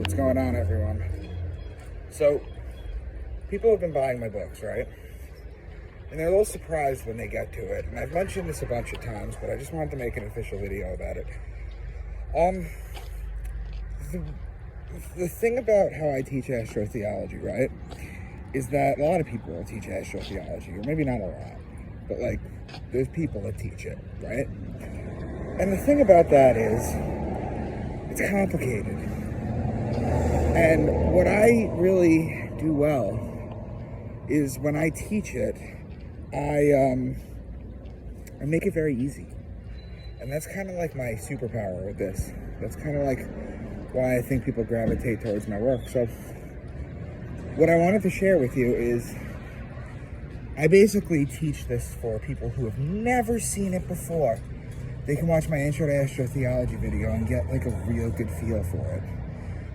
What's going on, everyone? So, people have been buying my books, right? And they're a little surprised when they get to it. And I've mentioned this a bunch of times, but I just wanted to make an official video about it. The thing about how I teach astrotheology, right, is that a lot of people teach astrotheology, or maybe not a lot, but like, there's people that teach it, right? And the thing about that is, it's complicated. And what I really do well is when I teach it, I make it very easy. And that's kind of like my superpower with this. That's kind of like why I think people gravitate towards my work. So what I wanted to share with you is I basically teach this for people who have never seen it before. They can watch my Intro to Astrotheology video and get like a real good feel for it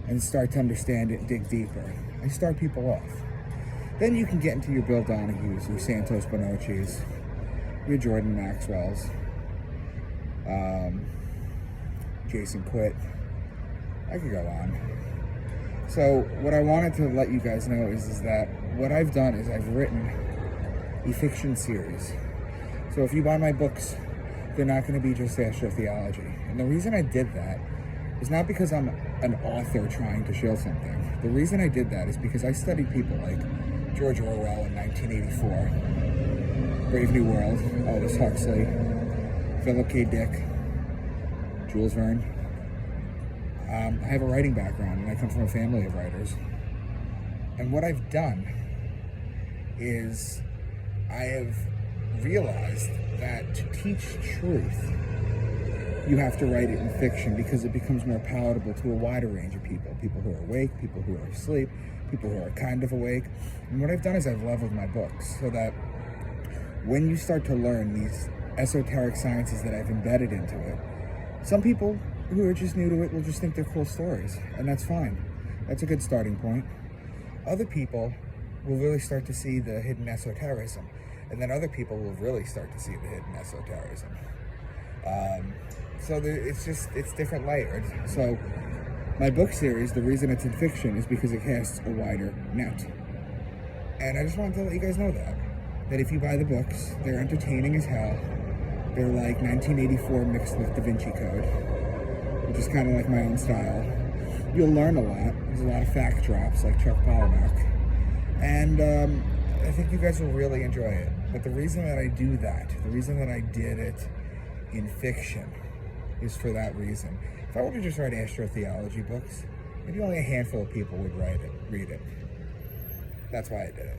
and start to understand it and dig deeper. I start people off. Then you can get into your Bill Donahues, your Santos Bonocci's, your Jordan Maxwell's, Jason Quitt. I could go on. So what I wanted to let you guys know is that what I've done is I've written a fiction series. So if you buy my books, they're not going to be just astrotheology. And the reason I did that is not because I'm an author trying to show something. The reason I did that is because I studied people like George Orwell in 1984, Brave New World, Aldous Huxley, Philip K. Dick, Jules Verne. I have a writing background, and I come from a family of writers. And what I've done is I have realized that to teach truth, you have to write it in fiction because it becomes more palatable to a wider range of people. People who are awake, people who are asleep, people who are kind of awake. And what I've done is I've leveled my books so that when you start to learn these esoteric sciences that I've embedded into it, some people who are just new to it will just think they're cool stories, and that's fine. That's a good starting point. Other people will really start to see the hidden esotericism, and then other people will really start to see the hidden esotericism. It's different layers. So my book series, the reason it's in fiction is because it casts a wider net. And I just wanted to let you guys know that if you buy the books, they're entertaining as hell. They're like 1984 mixed with Da Vinci Code, which is kind of like my own style. You'll learn a lot. There's a lot of fact drops like Chuck Palahniuk. And I think you guys will really enjoy it. But the reason that I do that, the reason that I did it in fiction is for that reason. If I were to just write astrotheology books, maybe only a handful of people would read it. That's why I did it.